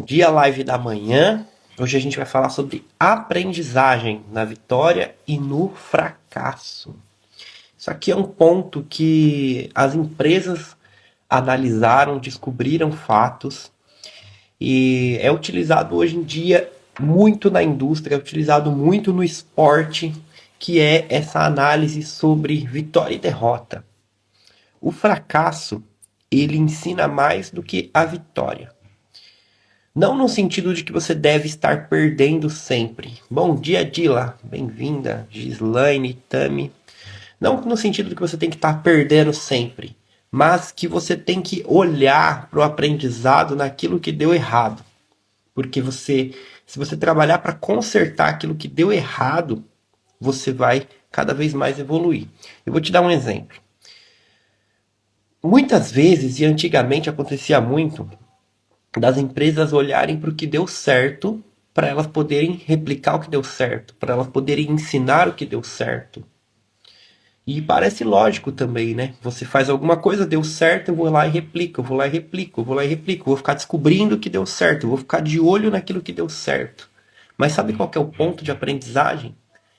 Bom dia, live da manhã. Hoje a gente vai falar sobre aprendizagem na vitória e no fracasso. Isso aqui é um ponto que as empresas analisaram, descobriram fatos e é utilizado hoje em dia muito na indústria, é utilizado muito no esporte, que é essa análise sobre vitória e derrota. O fracasso, ele ensina mais do que a vitória. Não no sentido de que você deve estar perdendo sempre. Bom dia, Dila. Bem-vinda. Gislaine, Tami. Não no sentido de que você tem que estar perdendo sempre, mas que você tem que olhar para o aprendizado naquilo que deu errado. Porque se você trabalhar para consertar aquilo que deu errado, você vai cada vez mais evoluir. Eu vou te dar um exemplo. Muitas vezes, e antigamente acontecia muito, das empresas olharem para o que deu certo, para elas poderem replicar o que deu certo, para elas poderem ensinar o que deu certo. E parece lógico também, né? Você faz alguma coisa, deu certo, eu vou lá e replico, eu vou lá e replico, eu vou lá e replico, eu vou ficar descobrindo o que deu certo, eu vou ficar de olho naquilo que deu certo. Mas sabe qual que é o ponto de aprendizagem?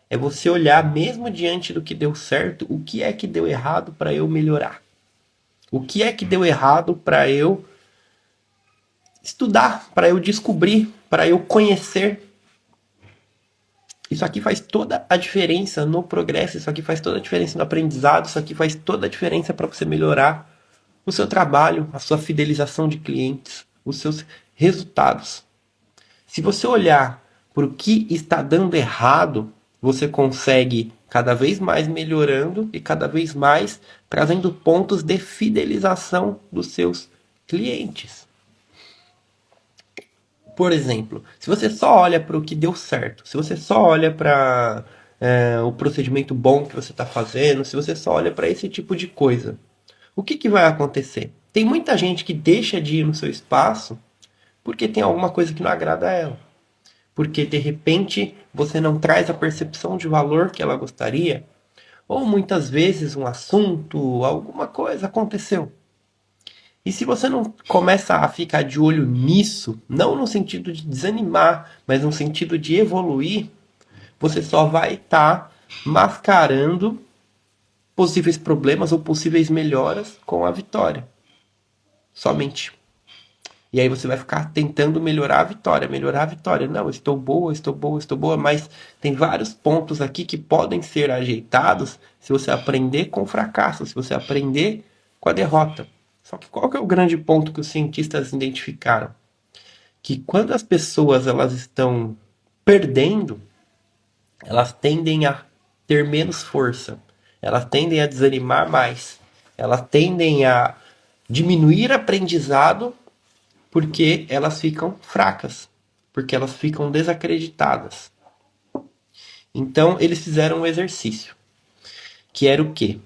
É você olhar mesmo diante do que deu certo, o que é que deu errado para eu melhorar? O que é que deu errado para eu estudar, para eu descobrir, para eu conhecer. Isso aqui faz toda a diferença no progresso, isso aqui faz toda a diferença no aprendizado, isso aqui faz toda a diferença para você melhorar o seu trabalho, a sua fidelização de clientes, os seus resultados. Se você olhar para o que está dando errado, você consegue cada vez mais melhorando e cada vez mais trazendo pontos de fidelização dos seus clientes. Por exemplo, se você só olha para o que deu certo, se você só olha para o procedimento bom que você está fazendo, se você só olha para esse tipo de coisa, o que vai acontecer? Tem muita gente que deixa de ir no seu espaço porque tem alguma coisa que não agrada a ela. Porque de repente você não traz a percepção de valor que ela gostaria, ou muitas vezes um assunto, alguma coisa aconteceu. E se você não começa a ficar de olho nisso, não no sentido de desanimar, mas no sentido de evoluir, você só vai estar mascarando possíveis problemas ou possíveis melhoras com a vitória. Somente. E aí você vai ficar tentando melhorar a vitória, melhorar a vitória. Não, estou boa, estou boa, estou boa, mas tem vários pontos aqui que podem ser ajeitados se você aprender com o fracasso, se você aprender com a derrota. Só que qual que é o grande ponto que os cientistas identificaram? Que quando as pessoas elas estão perdendo, elas tendem a ter menos força, elas tendem a desanimar mais, elas tendem a diminuir aprendizado porque elas ficam fracas, porque elas ficam desacreditadas. Então eles fizeram um exercício, que era o quê?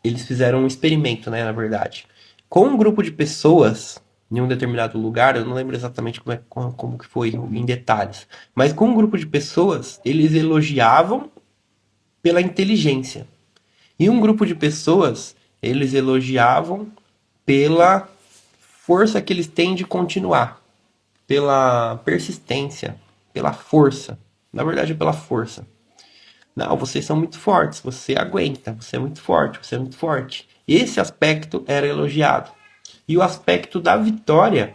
Eles fizeram um experimento, né, na verdade. Com um grupo de pessoas em um determinado lugar, eu não lembro exatamente como que foi em detalhes, mas com um grupo de pessoas, eles elogiavam pela inteligência. E um grupo de pessoas, eles elogiavam pela força que eles têm de continuar, pela persistência, pela força. Na verdade, é pela força. Não, vocês são muito fortes, você aguenta, você é muito forte, você é muito forte. Esse aspecto era elogiado. E o aspecto da vitória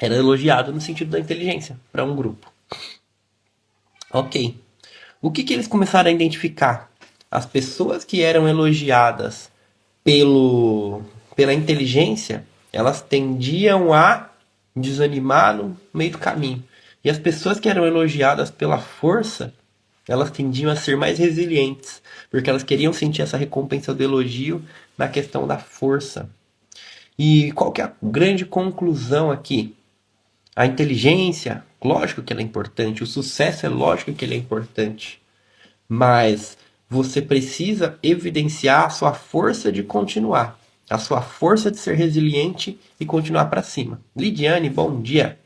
era elogiado no sentido da inteligência para um grupo. Ok. O que eles começaram a identificar? As pessoas que eram elogiadas pela inteligência, elas tendiam a desanimar no meio do caminho. E as pessoas que eram elogiadas pela força, elas tendiam a ser mais resilientes, porque elas queriam sentir essa recompensa do elogio na questão da força. E qual que é a grande conclusão aqui? A inteligência, lógico que ela é importante, o sucesso é lógico que ele é importante, mas você precisa evidenciar a sua força de continuar, a sua força de ser resiliente e continuar para cima. Lidiane, bom dia.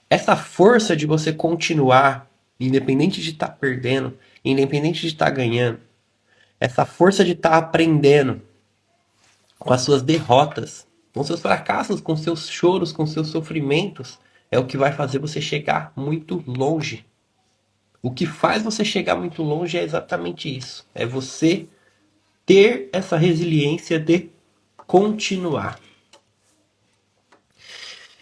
Essa força de você continuar, independente de estar perdendo, independente de estar ganhando, essa força de estar aprendendo com as suas derrotas, Com seus fracassos, com seus choros, com seus sofrimentos, é o que vai fazer você chegar muito longe. O que faz você chegar muito longe é exatamente isso. É você ter essa resiliência de continuar.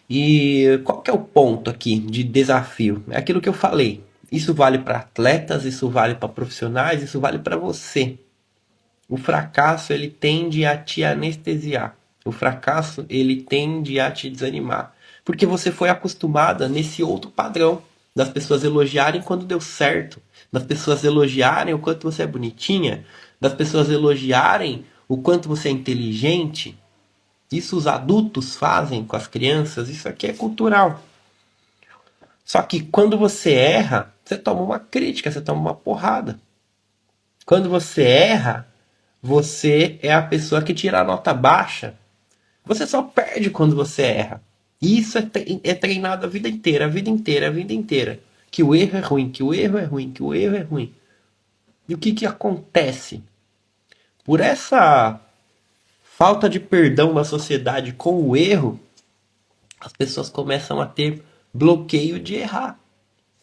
E qual que é o ponto aqui de desafio? É aquilo que eu falei. Isso vale para atletas, isso vale para profissionais, isso vale para você. O fracasso ele tende a te anestesiar. O fracasso ele tende a te desanimar, porque você foi acostumada nesse outro padrão das pessoas elogiarem quando deu certo, das pessoas elogiarem o quanto você é bonitinha, das pessoas elogiarem o quanto você é inteligente. Isso os adultos fazem com as crianças, isso aqui é cultural. Só que quando você erra, você toma uma crítica, você toma uma porrada. Quando você erra, você é a pessoa que tira a nota baixa. Você só perde quando você erra. E isso é treinado a vida inteira, a vida inteira, a vida inteira. Que o erro é ruim, que o erro é ruim, que o erro é ruim. E o que que acontece? Por essa falta de perdão da sociedade com o erro, as pessoas começam a ter bloqueio de errar.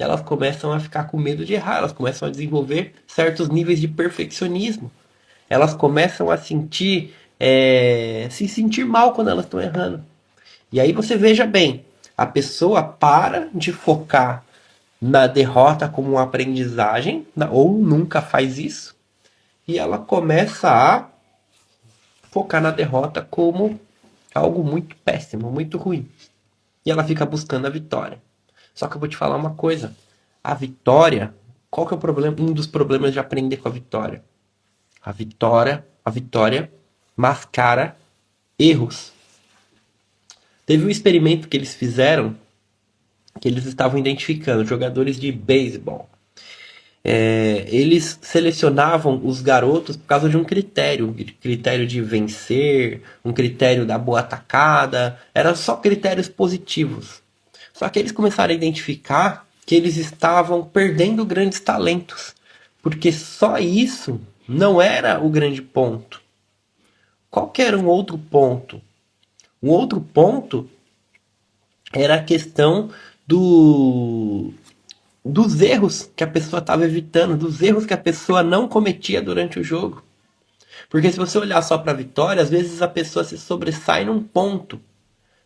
Elas começam a ficar com medo de errar, elas começam a desenvolver certos níveis de perfeccionismo. Elas começam a se sentir mal quando elas estão errando. E aí você veja bem, a pessoa para de focar na derrota como uma aprendizagem, ou nunca faz isso, e ela começa a focar na derrota como algo muito péssimo, muito ruim. E ela fica buscando a vitória. Só que eu vou te falar uma coisa, a vitória, qual que é o problema? Um dos problemas de aprender com a vitória. A vitória mascara erros. Teve um experimento que eles fizeram, que eles estavam identificando jogadores de beisebol. Eles selecionavam os garotos por causa de um critério de vencer, um critério da boa atacada, eram só critérios positivos. Só que eles começaram a identificar que eles estavam perdendo grandes talentos, porque só isso não era o grande ponto. Qual que era um outro ponto? Um outro ponto era a questão dos erros que a pessoa estava evitando, dos erros que a pessoa não cometia durante o jogo. Porque se você olhar só para a vitória, às vezes a pessoa se sobressai num ponto,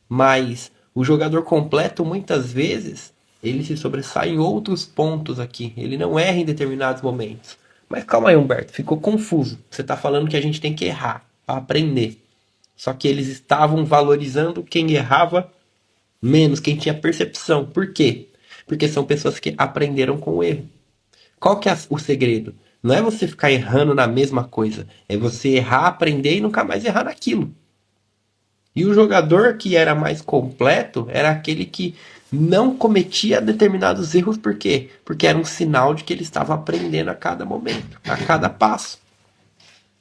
mas o jogador completo, muitas vezes, ele se sobressai em outros pontos aqui. Ele não erra em determinados momentos. Mas calma aí, Humberto, ficou confuso. Você está falando que a gente tem que errar para aprender. Só que eles estavam valorizando quem errava menos, quem tinha percepção. Por quê? Porque são pessoas que aprenderam com o erro. Qual que é o segredo? Não é você ficar errando na mesma coisa. É você errar, aprender e nunca mais errar naquilo. E o jogador que era mais completo era aquele que não cometia determinados erros. Por quê? Porque era um sinal de que ele estava aprendendo a cada momento, a cada passo.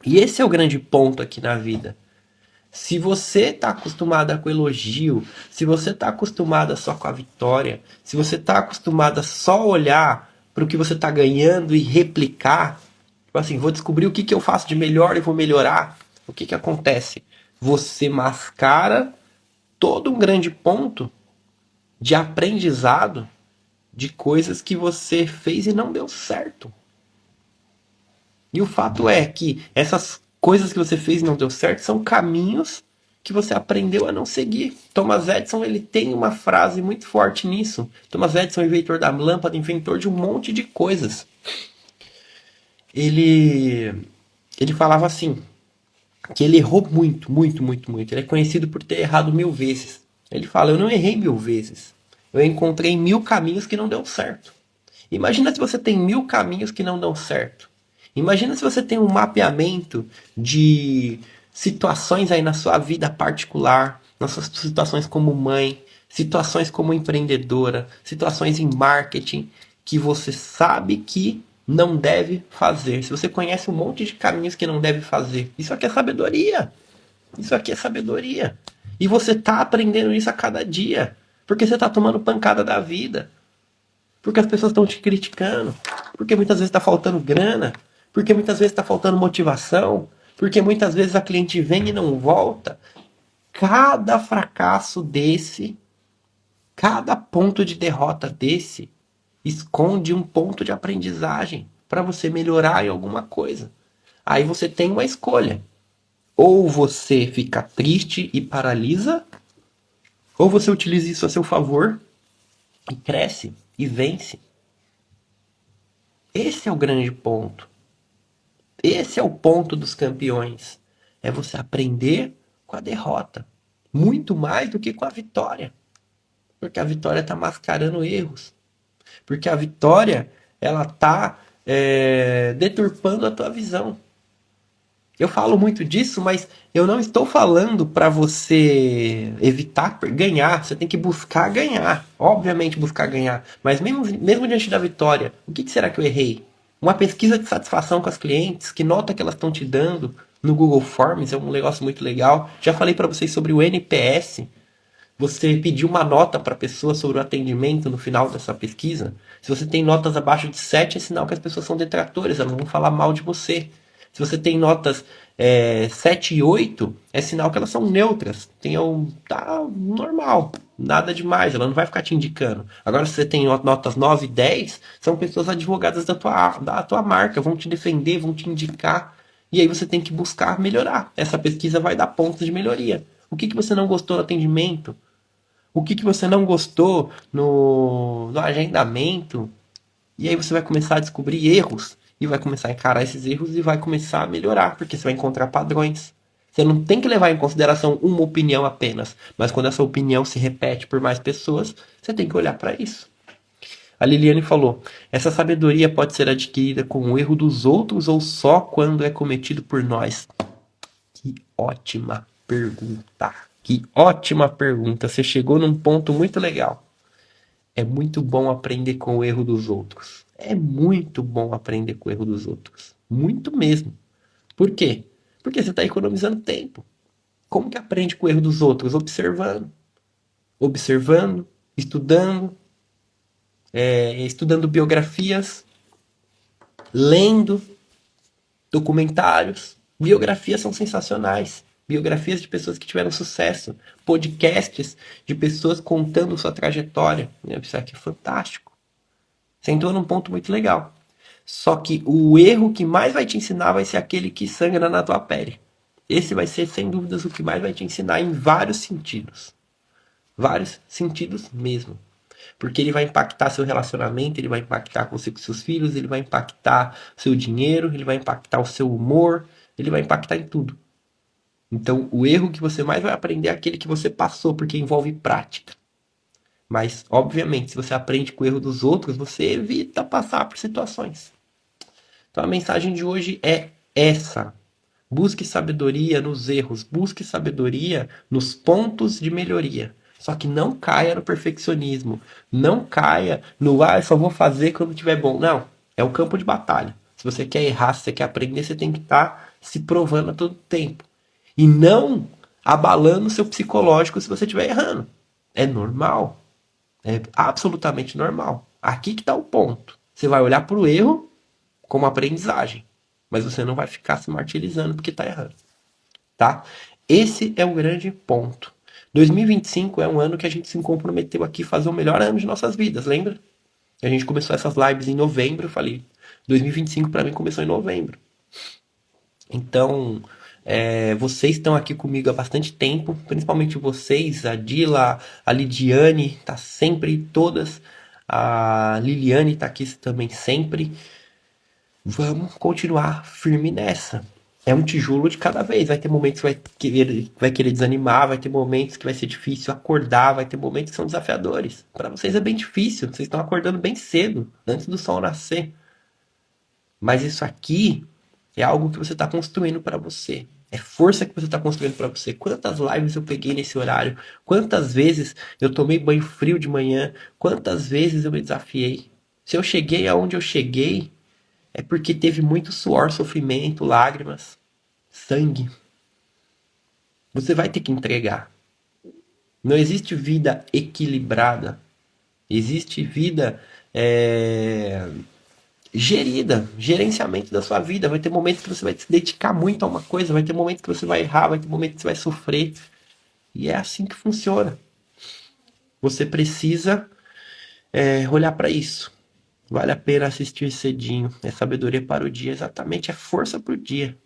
E esse é o grande ponto aqui na vida. Se você está acostumada com elogio, se você está acostumada só com a vitória, se você está acostumada só a olhar para o que você está ganhando e replicar, tipo assim, vou descobrir o que eu faço de melhor e vou melhorar, o que acontece? Você mascara todo um grande ponto de aprendizado de coisas que você fez e não deu certo. E o fato é que essas coisas que você fez e não deu certo são caminhos que você aprendeu a não seguir. Thomas Edison ele tem uma frase muito forte nisso. Thomas Edison, inventor da lâmpada, inventor de um monte de coisas. Ele falava assim, que ele errou muito, muito, muito, muito. Ele é conhecido por ter errado 1000 vezes. Ele fala, eu não errei 1000 vezes. Eu encontrei 1000 caminhos que não deu certo. Imagina se você tem 1000 caminhos que não dão certo. Imagina se você tem um mapeamento de situações aí na sua vida particular, nas suas situações como mãe, situações como empreendedora, situações em marketing, que você sabe que não deve fazer. Se você conhece um monte de caminhos que não deve fazer, isso aqui é sabedoria. Isso aqui é sabedoria. E você está aprendendo isso a cada dia, porque você está tomando pancada da vida. Porque as pessoas estão te criticando, porque muitas vezes está faltando grana, porque muitas vezes está faltando motivação, porque muitas vezes a cliente vem e não volta. cada fracasso desse, cada ponto de derrota desse, esconde um ponto de aprendizagem para você melhorar em alguma coisa. Aí você tem uma escolha. Ou você fica triste e paralisa, ou você utiliza isso a seu favor e cresce e vence. Esse é o grande ponto. Esse é o ponto dos campeões. É você aprender com a derrota. Muito mais do que com a vitória. Porque a vitória está mascarando erros. Porque a vitória, ela está deturpando a tua visão. Eu falo muito disso, mas eu não estou falando para você evitar ganhar. Você tem que buscar ganhar. Obviamente buscar ganhar. Mas mesmo diante da vitória, o que será que eu errei? Uma pesquisa de satisfação com as clientes, que nota que elas estão te dando no Google Forms, é um negócio muito legal. Já falei para vocês sobre o NPS. Você pedir uma nota para a pessoa sobre o atendimento no final dessa pesquisa. Se você tem notas abaixo de 7, é sinal que as pessoas são detratores, elas vão falar mal de você. Se você tem notas 7 e 8, é sinal que elas são neutras. Tá normal, nada demais, ela não vai ficar te indicando. Agora, se você tem notas 9 e 10, são pessoas advogadas da tua marca, vão te defender, vão te indicar. E aí você tem que buscar melhorar. Essa pesquisa vai dar pontos de melhoria. O que você não gostou no atendimento? O que você não gostou no agendamento? E aí você vai começar a descobrir erros e vai começar a encarar esses erros e vai começar a melhorar, porque você vai encontrar padrões. Você não tem que levar em consideração uma opinião apenas, mas quando essa opinião se repete por mais pessoas, você tem que olhar para isso. A Liliane falou: essa sabedoria pode ser adquirida com o erro dos outros ou só quando é cometido por nós? Que ótima pergunta. Que ótima pergunta. Você chegou num ponto muito legal. É muito bom aprender com o erro dos outros. É muito bom aprender com o erro dos outros. Muito mesmo. Por quê? Porque você está economizando tempo. Como que aprende com o erro dos outros? Observando. Observando, estudando, estudando biografias, lendo documentários. Biografias são sensacionais. Biografias de pessoas que tiveram sucesso. Podcasts de pessoas contando sua trajetória. Isso aqui é fantástico. Você entrou num ponto muito legal. Só que o erro que mais vai te ensinar vai ser aquele que sangra na tua pele. Esse vai ser, sem dúvidas, o que mais vai te ensinar em vários sentidos. Vários sentidos mesmo. Porque ele vai impactar seu relacionamento, ele vai impactar com seus filhos, ele vai impactar seu dinheiro, ele vai impactar o seu humor, ele vai impactar em tudo. Então, o erro que você mais vai aprender é aquele que você passou, porque envolve prática. Mas, obviamente, se você aprende com o erro dos outros, você evita passar por situações. Então, a mensagem de hoje é essa. Busque sabedoria nos erros, busque sabedoria nos pontos de melhoria. Só que não caia no perfeccionismo. Não caia no, eu só vou fazer quando estiver bom. Não, é um campo de batalha. Se você quer errar, se você quer aprender, você tem que estar se provando a todo tempo. E não abalando o seu psicológico se você estiver errando. É normal. É absolutamente normal. Aqui que está o ponto. Você vai olhar para o erro como aprendizagem. Mas você não vai ficar se martirizando porque está errando. Tá? Esse é o grande ponto. 2025 é um ano que a gente se comprometeu aqui a fazer o melhor ano de nossas vidas, lembra? A gente começou essas lives em novembro, eu falei, 2025 para mim começou em novembro. Então, vocês estão aqui comigo há bastante tempo, principalmente vocês, a Dila, a Lidiane, tá sempre, todas, a Liliane tá aqui também sempre. Vamos continuar firme nessa. É um tijolo de cada vez. Vai ter momentos que vai querer desanimar, vai ter momentos que vai ser difícil acordar, vai ter momentos que são desafiadores. Para vocês é bem difícil, vocês estão acordando bem cedo, antes do sol nascer. Mas isso aqui é algo que você está construindo para você. É força que você está construindo para você. Quantas lives eu peguei nesse horário? Quantas vezes eu tomei banho frio de manhã? Quantas vezes eu me desafiei? Se eu cheguei aonde eu cheguei, é porque teve muito suor, sofrimento, lágrimas, sangue. Você vai ter que entregar. Não existe vida equilibrada. Existe vida gerida, gerenciamento da sua vida. Vai ter momentos que você vai se dedicar muito a uma coisa, vai ter momentos que você vai errar, vai ter momentos que você vai sofrer. E é assim que funciona. Você precisa olhar para isso. Vale a pena assistir cedinho. É sabedoria para o dia, exatamente, é força para o dia.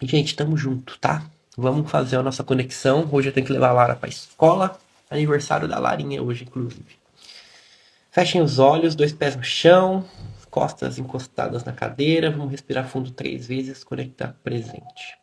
Gente, tamo junto, tá? Vamos fazer a nossa conexão. Hoje eu tenho que levar a Lara pra escola. Aniversário da Larinha hoje, inclusive. Fechem os olhos, dois pés no chão, costas encostadas na cadeira. Vamos respirar fundo 3 vezes, conectar presente.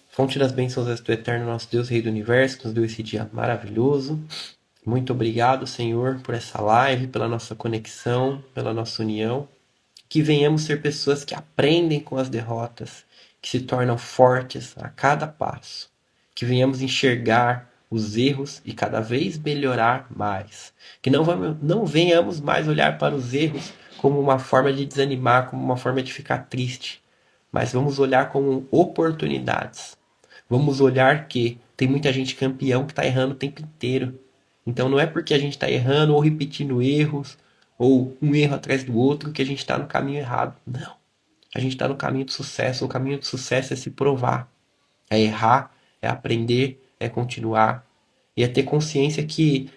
Fonte das bênçãos és tu eterno, nosso Deus, Rei do Universo, que nos deu esse dia maravilhoso. Muito obrigado, Senhor, por essa live, pela nossa conexão, pela nossa união. Que venhamos ser pessoas que aprendem com as derrotas, que se tornam fortes a cada passo. Que venhamos enxergar os erros e cada vez melhorar mais. Que não venhamos mais olhar para os erros como uma forma de desanimar, como uma forma de ficar triste, mas vamos olhar como oportunidades. Vamos olhar que tem muita gente campeão que está errando o tempo inteiro. Então não é porque a gente está errando ou repetindo erros, ou um erro atrás do outro, que a gente está no caminho errado. Não. A gente está no caminho do sucesso. O caminho do sucesso é se provar. É errar, é aprender, é continuar. E é ter consciência que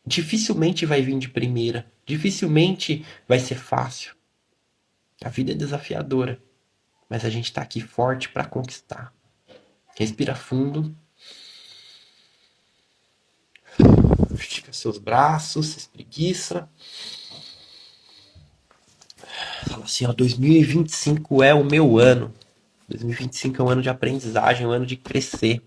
dificilmente vai vir de primeira. Dificilmente vai ser fácil. A vida é desafiadora. Mas a gente está aqui forte para conquistar. Respira fundo. Estica seus braços, se espreguiça. Fala assim, ó, 2025 é o meu ano. 2025 é um ano de aprendizagem, é um ano de crescer.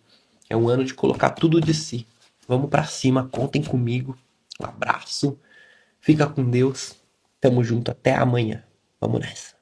É um ano de colocar tudo de si. Vamos pra cima, contem comigo. Um abraço. Fica com Deus. Tamo junto até amanhã. Vamos nessa.